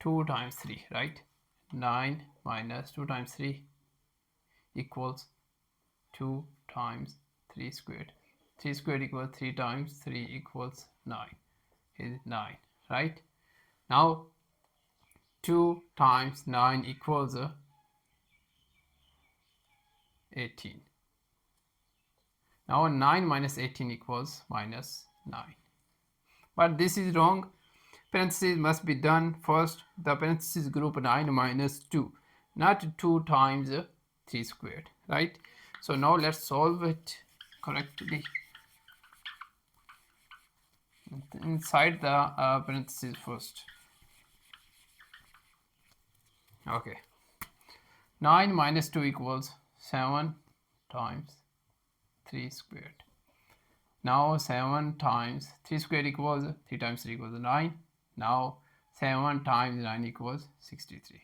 2 times 3, right? 9 minus 2 times 3 equals 2 times 3 squared. 3 squared equals 3 times 3 equals 9. Is 9, right? Now 2 times 9 equals 18. Now 9 minus 18 equals minus 9. But this is wrong. Parentheses must be done first. The parentheses group 9 minus 2, not 2 times 3 squared, right? So now let's solve it correctly. Inside the parentheses first. Okay. 9 minus 2 equals 7 times 3 squared. Now 7 times 3 squared equals 3 times 3 equals 9. Now 7 times 9 equals 63.